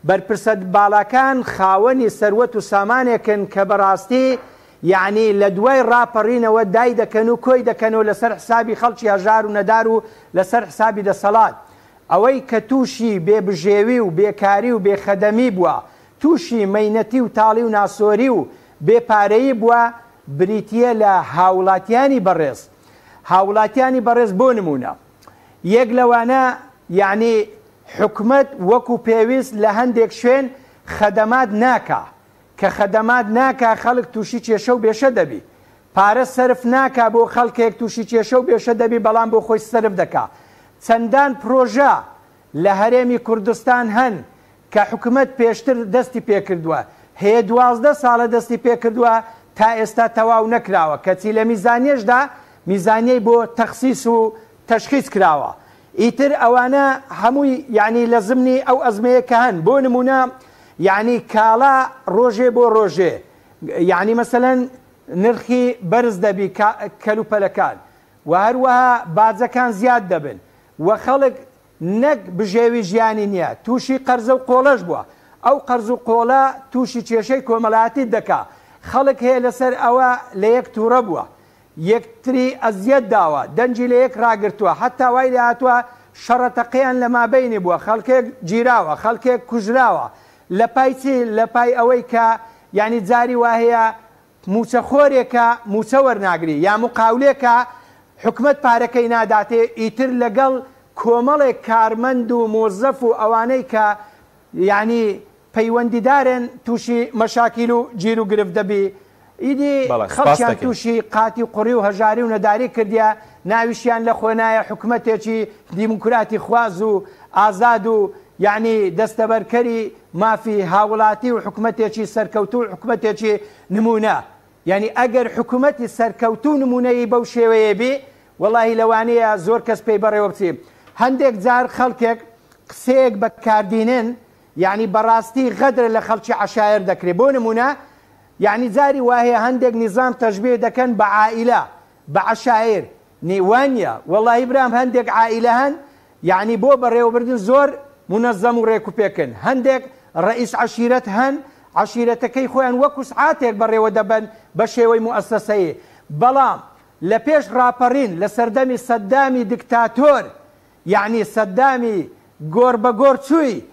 بەرپرسە باڵاکان خاوەنی سەروەت و سامانێکن کە بەڕاستی یعنی لە دوای ڕاپەڕینەوە دای دەکەن و کۆی دەکەنەوە لەسەر حسابی خەڵکی هەژار و نەدار و لەسەر حسابی دەسەڵات ئەوەی کە تووشی بێبژێوی و بێکاری و بێخەدەمی بووە تووشی مەینەتی و تاڵی و ناسۆری و بێپارەیی بووە بریتیە لە هاوڵاتیانی بەڕێز هاوڵاتیانی بەڕێز بۆ نمونە یەک لەوانە یعنی حکومت وەکو پێویست لە هەندێک شوێن خەدەمات ناکا کە خەدەمات ناکا خەڵک تووشی کێشە و بێشە دەبی پارە سەرف ناکا بۆ خەڵکێک تووشی کێشە و بێشە دەبی بەڵام بۆ خۆی سەرف دەکا چەندان پرۆژە لە هەرێمی کوردستان هەن کە حکومت پێشتر دەستی پێکردووە هەیە 12 ساڵە دەستی پێکردووە تا ئێستا تەواو نەکراوە کەچی لە میزانیەشدا میزانیەی بۆ تەخسیس و تەشخیص کراوە ئیتر ئەوانە هەمووی یعنی لە زمنی ئەو ئەزمەیە کە هەن بۆ نمونە یعنی کاڵا ڕۆژێ بۆ ڕۆژێ یعنی مەسەلەن نرخی بەرز دەبی کەلوپەلەکان و هەروەها باجەکان زیاد دەبن و خەڵک نەک بژێوی ژیانی نییە تووشی قەرزە و قۆڵەش بووە ئەو قەرز و قۆڵە تووشی کێشەی کۆمەڵایەتی دەکا خەڵک هەیە لەسەر ئەوە لە یەک تووڕە بووە یەکتری ئەزیەت داوە دەنجی لە یەک ڕاگرتووە حتا وای لە هاتووە شەڕەتەقییان لە مابینی بووە خەڵکێک گیراوە خەڵکێک کوژراوە لە پای چی لە پای ئەوەی کە یعنی جاری وهەیە موچەخۆرێکە موچە وەرناگری یا مقاولێکە حکومت پارەکەی ناداتێ ئیتر لەگەڵ کۆمەڵێک کارمەند و مۆزەف و ئەوانەی کە یعنی پەیوەندیدارن تووشی مەشاکیل و گیر و گرفت دەبی ئیدی خەڵکیان تووشی قاتی قوڕی و هەژاری و نەداری کردیە ناویشیان لە خۆنایە حکومەتێکی دیموکراتی خواز و ئازاد و یعنی دەستەبەرکەری مافی هاوڵاتی و حکومەتێکی سەرکەوتو و حکومەتێکی نمونە یعنی ئەگەر حکومەتی سەرکەوتو نمونەی بەو شێوەیە بێ وەڵاهی لەوانەیە زۆر کەس پێی بەڕێوە بچێ هەندێک جار خەڵکێک قسەیەک بەکاردێنن یعنی بەڕاستی غەدرە لە خەڵکی عەشایر دەکرێت بۆ نمونە یعنی جاری وهەیە هەندێک نیزام تەشبیه دەکەن بە عائیلە بە عەشایر نێوانیە وەڵاهی برام هەندێک عائیلە هەن یعنی بۆ بەڕێوەبردن زۆر منەزەم و ڕێکوپێکن هەندێک ڕئیس عەشیرەت هەن عەشیرەتەکەی خۆیان وەکو سعاتێک بەڕێوە دەبن بە شێوەی موەسسەسەیە بەڵام لە پێش ڕاپەڕین لە سەردەمی سەدامی دیکتاتۆر یعنی سەدامی گۆر بە گۆر چووی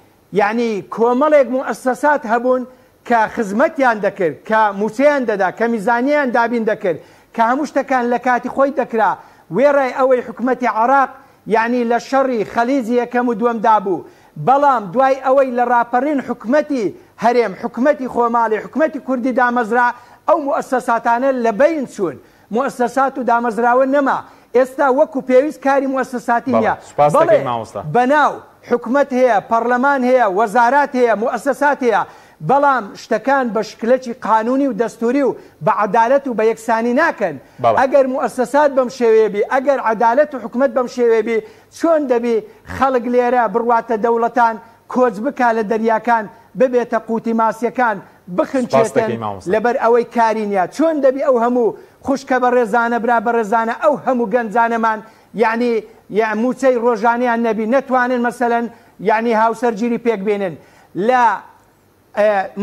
یعنی کۆمەڵێک موەسسەسات هەبوون کە خزمەتیان دەکرد کە موچەیان دەدا کە میزانیان دابین دەکرد کە هەموو شتەکان لە کاتی خۆی دەکرا وێڕای ئەوەی حکومەتی عێراق یعنی لە شەڕی خەلیجی یەکەم و دووەمدا بوو بەڵام دوای ئەوەی لە ڕاپەڕین حکومەتی هەرێم حکومەتی خۆماڵی حکومەتی کوردی دامەزرا ئەو موەسسەساتانە لە بین چوون موەسسەسات و دامەزراوە نەما ئێستا وەکو پێویست کاری موەسسەساتی نییە بەڵێ بەناو حکومەت هەیە پەرلەمان هەیە وەزارات هەیە موەسسەسات هەیە بەڵام شتەکان بە شکلێکی قانونی و دەستوری و بە عەدالەت و بە یەکسانی ناکەن ئەگەر موەسسەسات بەم شێوەیە بی ئەگەر عەدالەت و حکومەت بەم شێوەیە بی چۆن دەبی خەڵک لێرە بڕواتە دەوڵەتان کۆچ بکا لە دەریاکان ببێتە قوتی ماسیەکان بخنچێتن لەبەر ئەوەی کاری نیە چۆن دەبی ئەو هەموو خوشکە بە ڕێزانە برا بە ڕێزانە ئەو هەموو گەنجانەمان یعنی موچەی ڕۆژانیان نەبی نەتوانن مەسەلەن یعنی هاوسەرگیری پێک بێنن لە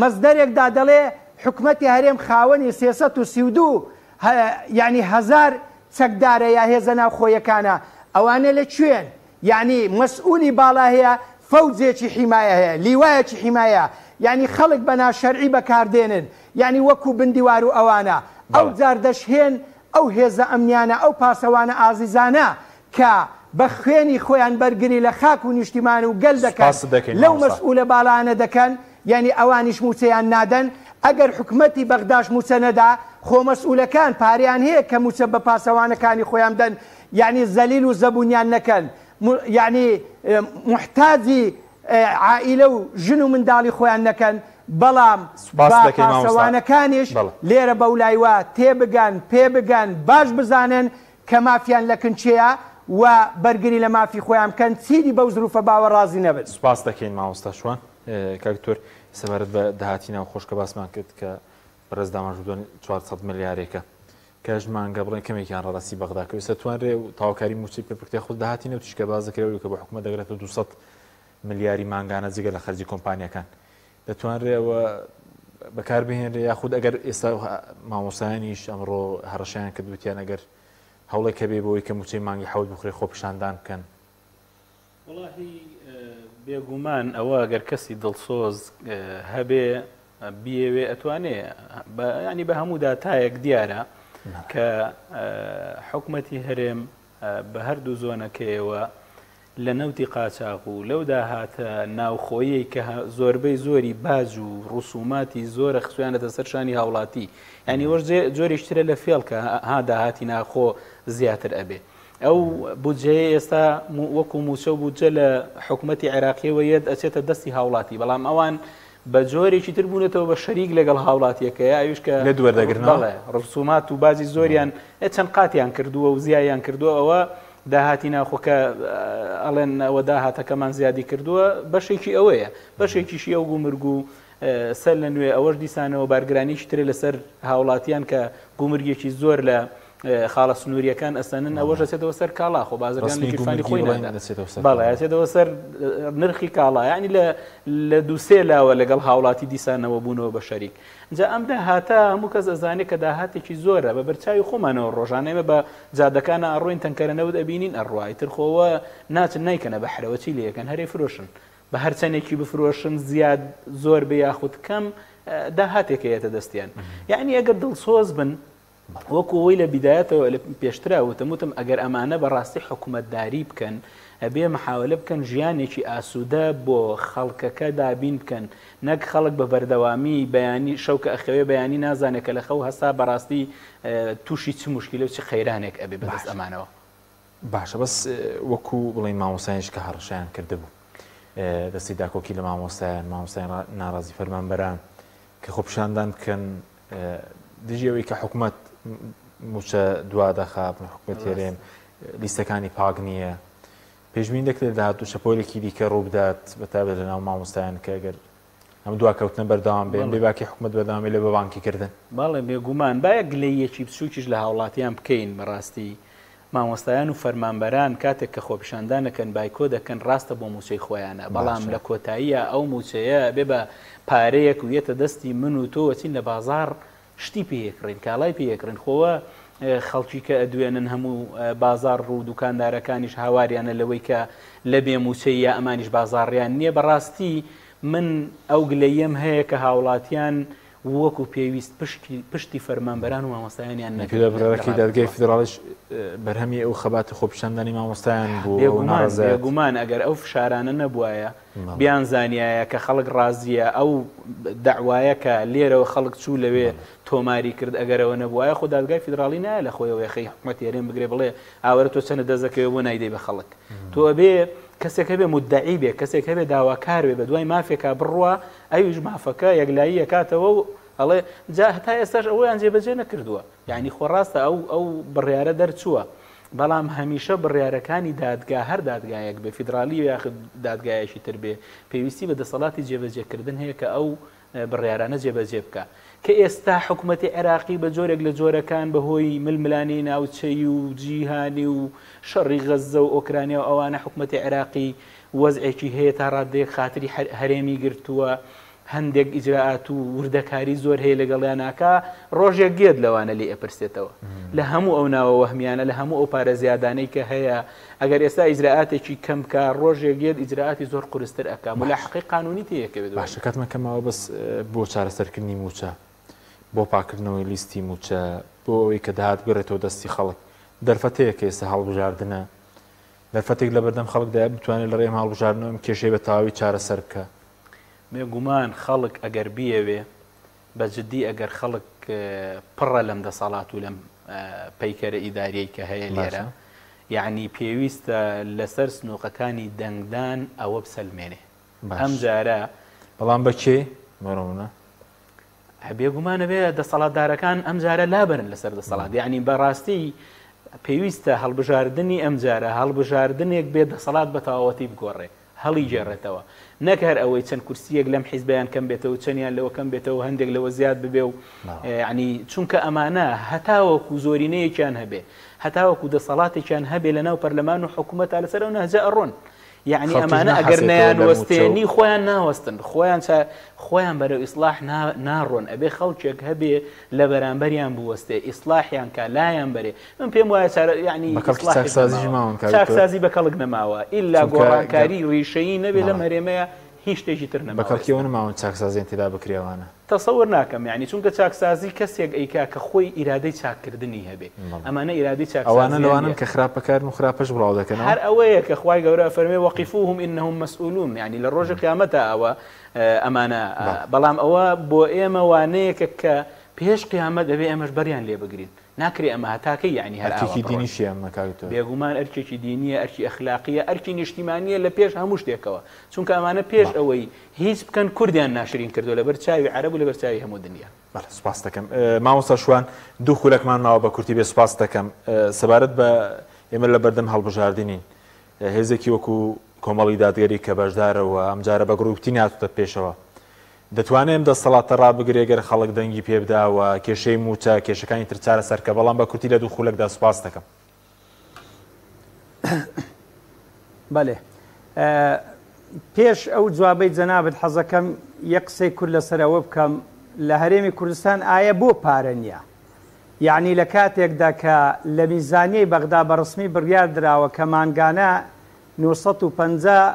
مەزدەرێکدا دەڵێ حکومەتی هەرێم خاوەنی 332 یعنی 1000 چەکدارە یا هێزە ناو خۆیەکانە ئەوانە لە کوێن یعنی مەسئولی باڵا هەیە فەوجێکی حیمایە هەیە لیوایەکی حیمایە یعنی خەڵک بە ناشەرعی بەکاردێنن یعنی وەکو بندیوار و ئەوانە ئەو جار دەشهێن ئەو هێزە ئەمنیانە ئەو پاسەوانە ئازیزانە کە بە خوێنی خۆیان بەرگری لە خاک و نیشتیمان و گەل دەکەن لەو مەسئولە باڵانە دەکەن یعنی ئەوانیش موچەیان نادەن ئەگەر حکومەتی بەغداش موچە نەدا خۆ مەسئولەکان پاریان هەیە کە موچە بە پاسەوانەکانی خۆیان دەن یعنی زەلیل و زەبوونیان نەکەن یعنی محتاجی عائلە و ژن و منداڵی خۆیان نەکەن بەڵام پاسەوانەکانیش لێرە بەولایوە تێبگەن پێ بگەن باش بزانن کە مافیان لە کنچەیە و بەرگری لە مافی خۆیان بکەن چیری بەو زروفە باوە ڕازی نەبێت. سوپاس دەکەین مامۆستا شوان کاکتۆر سەبارەت بە داهاتی ناو خۆشکە باسمان کرد کە بەڕێز دامەژودۆن 400 ملیارێکە کە ژمانگە بڵێن کەمێکیان ڕاستی بەغداکەوێت سەتوانرێ و تاواکاری موچی پێ خود داهاتی نەوت تیشکە باز دەکرێت کە بە حکومەت دەگرێتەوە 200 ملیاری مانگانە جگە لە خەرجی کۆمپانیەکان دەتوانرێەوە بەکاربهێنرێ یاخود ئەگەر ئێستا مامۆسایانیش ئەمڕۆ هەڕەشیان کردوتیان ئەگەر هەوڵێک کە بێ بۆی کە موچەی مانگی حەوت بخورێ خۆ پیشاندان بکەن. وڵاهی بێگومان ئەوە ئەگەر کەسی دڵسۆز هەبێ بیەوێ ئەتوانێ ینی بە هەموو داتایەک دیارە کە حکومەتی هەرێم بە هەردوو زۆنەکەیەوە لە نەوتی قاچاق و لەو داهاتە ناوخۆیی کە زۆربەی زۆری باج و ڕوسوماتی زۆرە خسویانەتە سەرشانی هاوڵاتی ینی وەش جۆریشترە لە فێڵ کە ها داهاتی ناخۆ زیاتر ئەبێ ئەو بودجەیە ئێستا وەکو موچە و بودجە لە حکومەتی عێراقیەوە یەد ئەچێتە دەستی هاوڵاتی بەڵام ئەوان بە جۆرێکی تر بوونێتەوە بە شەریک لەگەڵ هاوڵاتیەکەیە ئەویش کە لە دووەردەگرنەوە ڕسومات و بازی زۆریان چەند قاتیان کردووە و زیایان کردووە ئەوە داهاتی ناخۆکە ئەڵێن ئەوە داهاتەکەمان زیادی کردووە بەشێکی ئەوەیە بەشێکیشی ئەو گومرگ و سەر لە نوێ ئەوەش دیسانەوە بارگرانیش ترێ لەسەر هاوڵاتیان کە گومرگێکی زۆر لە خاڵە سنووریەکان ئەسەنن ئەوەش دەچێتەوە سەر کاڵا خۆ بازرگان لەگیرفانی خۆی بەڵێ دەچێتەوە سەر نرخی کاڵا یعنی لە دووسێ لاوە لەگەڵ هاوڵاتی دیسانەوە بوونەوە بە شەریک جا ئەم داهاتە هەموو کەس ئەزانێت کە داهاتێکی زۆرە بە بەرچاوی خۆمانەوە ڕۆژانەیە بە جادەکانە ئەڕۆین تەنکەرەنەوت ئەبینین ئەڕوای تر خۆوە ناچن نیکەنە بەحرەوە چی لەکەن هەرێ فرۆشن بە هەرچەندێکی بفرۆشن زیاد زۆر بە یاخود کەم داهاتێکەیەتە دەستیان یعنی ئەگەر دڵسۆز بن وەکو ئەوەی لە بیدایەتەوە لە پێشترا وتم ئەگەر ئەمانە بەڕاستی حکومەتداری بکەن ئەبێ محاولە بکەن ژیانێکی ئاسوودە بۆ خەڵکەکە دابین بکەن نەک خەڵک بە بەردەوامی بەیانی شەوکە ئەخەوێ بەیانی نازانێت کە لە خەو هەستا بەڕاستی تووشی چ مشکلە و چ خەیرانێک ئەبێ بەدەست ئەمانەوە. باشە بەس وەکو بڵێن مامۆسایانش کە هەڕەشیان کردبوو دەستی داکۆکی لە مامۆسایان ناڕازی فەرمانبەران کە خۆ پیشاندان بکەن دژیەوەی کە حکومەت موچە دوادەخاب حکومەت هێرێم لیستەکانی پاک نییە پێشبین دەکرێت داهاتوو شەپۆلێکی دیکە ڕوو بدات بەتابێت لە ناو مامۆستایان کە ئەگەر هەموو دواکەوتنە بەردەوام بێن بێ باکی حکومەت بەردەوامی لە بەبانکی کردن. بەڵێ بێگومان باە گلەیەکی بچووکیش لە هاوڵاتیان بکەین بەڕاستی مامۆستایان و فەرمانبەران کاتێک کە خۆپیشاندانەکەن بایکۆ دەکەن ڕاستە بۆ موچەی خۆیانە بەڵام لە کۆتاییە ئەو موچەیە بێ بە پارەیەک و یەتە دەستی من و تۆ وەچین لە بازار شتی پێکڕین کاڵای پێکڕین خۆوە خەڵکی کە ئەدوێنن هەموو بازار ڕوو دوکاندارەکانیش هاواریانە لەوەی کە لە بێ موچەی یا ئەمانیش بازاڕیان نییە بەڕاستی من ئەو گلەیەم هەیە کە هاوڵاتیان وەکو پێویست پشتی فەرمانبەران و مامۆستایانیان نەکردەڕێکی دادگای فیدراڵیش بەرهەمی ئەو خەباتی خۆپیشاندانی مامۆستایان بوو بێگومان ئەگەر ئەو فشارانە نەبووایە بیان زانایە کە خەڵک ڕازیە ئەو دەعوایە کە لێرەوە خەڵک چوو لەوێ تۆماری کرد ئەگەرەوە نەبووایە خۆ دادگای فیدراڵی نایە لە خۆیەوەی خەی حکومەت هێرێم بگرێ بڵێ ئاوەرە تۆ چەندە دەزەکەوێ بۆ نایدەی بە خەڵک تۆ بێ کەسێک هەبێ مدعی بێ کەسێک هەبێ داواکار بێ بە دوای مافێکا بڕوە ئەویش مافەکە یەکلایی کاتەوە و ئەڵێ جا هەتا ئێستاش ئەوەیان جێبەجێ نەکردووە یعنی خۆڕاستە ئەو بڕیارە دەرچووە بەڵام هەمیشە بڕیارەکانی دادگا هەر دادگایەک بێ فیدرالی و یاخود دادگایەکی تر بێ پێویستی بە دەسەڵاتی جێبەجێکردن هەیە کە ئەو بڕیارانە جێبەجێ بکە کە ئێستا حکوومەتی عێراقی بە جۆرێک لە جۆرەکان بەهۆی ململانی ناوچەی و جیهانی و شەڕی غەزە و ئۆکرانیا و ئەوانە حکوومەتی عێراقی وەزعێکی هەیە تا ڕادەیەک خاتری هەرێمی گرتووە هەندێک ئیجراعات و وردەکاری زۆر هەیە لەگەڵیاناکە ڕۆژێک گێت لەوانە لێ ئەپرسێتەوە لە هەموو ئەو ناوە وەهمیانە لە هەموو ئەو پارە زیادانەی کە هەیە ئەگەر ئێستا ئیجراعاتێکی کەم کە ڕۆژێک گێت ئیجراعاتی زۆر قورستر ئەکا ملاحقی قانونی تەیەکە بێت باشە کاتمان کەماوە بەس بۆ چارەسەرکردنی موچە بۆ پاکردنەوەی لیستی موچە بۆ ئەوەی کە داهات بگرێتەوە دەستی خەڵک دەرفەتەیە کە ئێستا هەڵبژاردنە دەرفەتێک لە بەردەم خەڵکدا بتوانێت لە ڕێم هەڵبژاردنەوە کێشەی بە تەواوی چارەسەر بکە بێگومان خەڵک ئەگەر بیەوێ بە جددی ئەگەر خەڵک پڕە لەم دەسەڵات و لەم پەیکەرە ئیداریەی کە هەیە لێرە یعنی پێویستە لەسەر سنووقەکانی دەنگدان ئەوە بسەلمێنێ ئەم جارە بەڵام بەکێ مەڕۆنە بێگومانە بێ دەسەڵاتدارەکان ئەم جارە لابرن لەسەر دەسەڵات یعنی بەڕاستی پێویستە هەڵبژاردننی ئەم جارە هەڵبژاردنێک بێ دەسەڵات بە تەواوەتی بگۆڕێ هەڵی جێڕێتەوە نەکار ئەوەی چەند کورسیەک لەم حیزبیان کەم بێتەوە چەندیان لەوە کەم بێتەوە هەندێک لەوە زیاد ببێ و ینی چونکە ئەمانە هەتاوەکو زۆرینەیەکیان هەبێ هەتاوەکو دەسەڵاتێکیان هەبێ لە ناو پەرلەمان و حکوومەتە لەسەر ئەو نەهجە ئەڕۆن یعنی ئەمانە ئەگەر نەیان وەستێنی خۆیان ناوەستن خۆیان بەرەو ئیسلاح ناڕۆن ئەبێ خەڵکێک هەبێ لە بەرامبەریان بوەستێ ئیسلاحیان کا لایان بەرێ من پێم وایە یعنی چاکسازی بە کەڵک نەماوە ئیلا گۆڕانکاری ڕیشەیی نەبێ لەم هەرێمەیە هیچ شتێکی تر نەما بەکەڵکیەوە نەماون چاکسازیان تێدا بکرێوانە تەسەور ناکەم یعنی چونکە چاکسازی کەسێک ئەیکا کە خۆی ئیرادەی چاکردنی هەبێ ئەمانە ئیرادەی چاکسازی ئەوانە لەوانن کە خراپەکارن و خراپەش بڵاو دەکەن هەر ئەوەیە کە خوای گەورە فەرمێ وەقیفوهم ئینهم مەسئولون یعنی لە ڕۆژی قیامەتە ئەوە ئەمانە بەڵام ئەوە بۆ ئێمە وانەیەکە کە پێش قیامەت دەبێ ئێمەش بەریان لێ بگرین ناکرێ ئەمە هەتاکەی یعنی هەر ئەرکێکی دینیشی ئەمەکاتەوە بێگومان ئەرکێکی دینیە ئەرکی ئەخلاقیە ئەرکی نیشتیمانیە لە پێش هەموو شتێکەوە چونکە ئەمانە پێش ئەوەی هیچ بکەن کوردیان ناشرین کردو لە بەرچاوی عەرەب و لە بەرچاوی هەموو دنیا سوپاس دەکەم مامۆستا شوان دوو خولەکمان ماوە بە کورتی بێ سوپاس دەکەم سەبارەت بە ئێمە لە بەردەم هەڵبژاردنین هێزێکی وەکو کۆمەڵی دادگەری کە بەشدارەوە ئەم جارە بە گروپتی ناتوتە پێشەوە دەتوانێت ئەم دەسەڵاتە ڕابگرێگەر خەڵک دەنگی پێ بداوە کێشەی موچە کێشەکانی تر چارە سەرکە بەڵام بە کورتی لە دوو خولەکدا سوپاس دەکەم بەڵێ پێش ئەو جوابەی جەنابەت حەزەکەم یەک قسەی کورد لەسەرەوە بکەم لە هەرێمی کوردستان ئایا بۆ پارە نییە یعنی لە کاتێکدا کە لە میزانیەی بەغدا بەڕسمی بڕیار دراوە کە مانگانە 950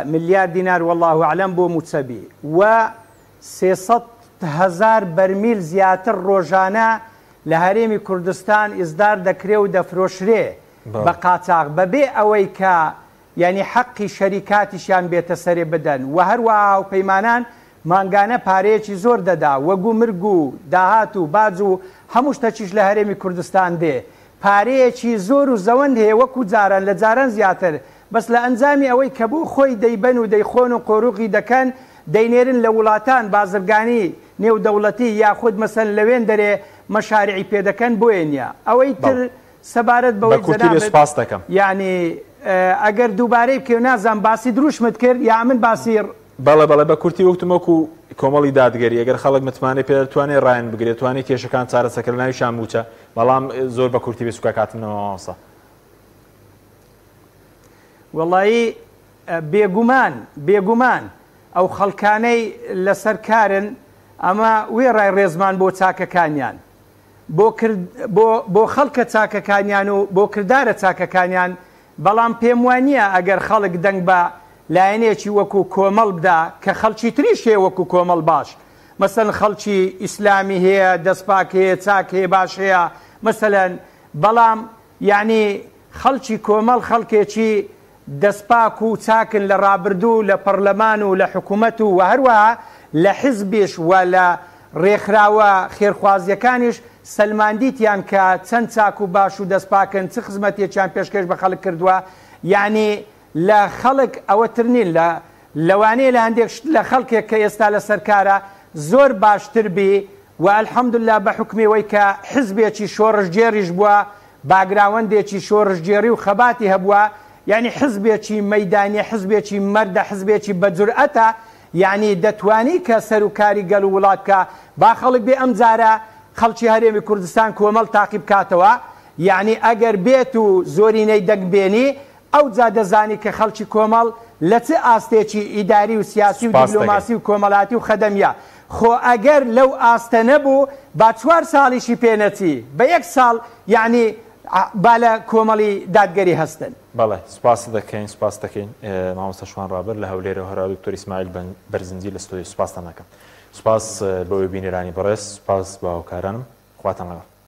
ملیار دینار والله ئەعلەم بۆ موچەبی و 300,000 بەرمیل زیاتر ڕۆژانە لە هەرێمی کوردستان ئیزدار دەکرێ و دەفرۆشرێ بە قاچاق بەبێ ئەوەی کە یعنی حەقی شەریکاتیشیان بێتە سەرێ بدەن و هەروەها هاوپەیمانان مانگانە پارەیەکی زۆر دەدا وەگو مرگ و داهات و باج و هەموو شتەکیش لە هەرێمی کوردستان دێ پارەیەکی زۆر و زەوەند هەیە وەکو جاران لە جاران زیاتر بەس لە ئەنجامی ئەوەی کە بوو خۆی دەیبەن و دەیخۆن و قۆڕوقی دەکەن دەینێرن لە وڵاتان بازرگانی نێودەوڵەتی یاخود مەسەن لەوێن دەرێ مەشارعی پێدەکەن بۆیە نییە ئەوەی تر سەبارەت بەوەی جەنابەت یعنی ئەگەر دووبارەی بکەوە نازان باسی دروشمت کرد یا من باسی بەڵێ بە کورتی وەکتمەکو کۆمەڵی دادگەری ئەگەر خەڵک متمانێ پێ دەتوانێت ڕایان بگرێت توانێت کێشەکان چارەسەکە لە ناوی شاموچە بەڵام زۆر بە کورتی بێ سوکا کاتنەوەسە وەڵایی بێگومان ئەو خەڵکانەی لەسەر کارن ئەمە وێ ڕای ڕێزمان بۆ چاکەکانیان بۆ خەڵکە چاکەکانیان و بۆ کردارە چاکەکانیان بەڵام پێم وانە ئەگەر خەڵک دەنگ بە لایەنێکی وەکو کۆمەڵ بدا کە خەڵکی تریش هەیە وەکو کۆمەڵ باش مەسەن خەڵکی ئیسلامی هەیە دەستپاک هەیە چاک هەیە باش هەیە مەسەلەن بەڵام یعنی خەڵکی کۆمەڵ خەڵکێکی دەستپاک و چاکن لە ڕابردوو لە پەرلەمان و لە حکوومەت و هەروەها لە حیزبیش و لە ڕێکخراوە خێرخوازیەکانیش سەلماندیتیان کە چەند چاک و باش و دەستپاکن چ خزمەتێکیان پێشکەش بە خەڵک کردووە یعنی لە خەڵک ئەوەترنین لەوانەیە لە هەندێک لە خەڵکێک کە ئێستا لە سەرکارە زۆر باشتر بی و ئەلحەمدوللا بە حکمەوەی کە حزبێکی شۆڕژگێریش بووە باگراوەندێکی شۆڕژگێری و خەباتی هەبووە یعنی حزبێکی مەیدانی حزبێکی مەردە حزبێکی بەجورئەتە یعنی دەتوانی کە سەرکاری گەل و وڵات کە با خەڵک بێ ئەم جارە خەڵکی هەرێمی کوردستان کۆمەڵ تاقی بکاتەوە یعنی ئەگەر بێت و زۆرینەی دەنگبێنی ئەو جا دەزانی کە خەڵکی کۆمەڵ لە چه ئاستێکی ئیداری و سیاسی و دیپلۆماسی و کۆمەڵاتی و خەدەمیە خۆ ئەگەر لەو ئاستە نەبوو با 4 ساڵیشی پێنەچی بە 1 ساڵ یعنی با لە کۆمەڵی دادگەری هەستن. بەڵێ سوپاس دەکەین سوپاس دەکەین مامۆستا شوان ڕابر لە هەولێرە هەرا دکتۆر ئیسماعیل بەرزنجی لە ستۆدیۆ سوپاستان دەکەم. سوپاس بەوەی بینێرانی بەڕێز سوپاس بە هاوکارانم خواتان لەگەڵ.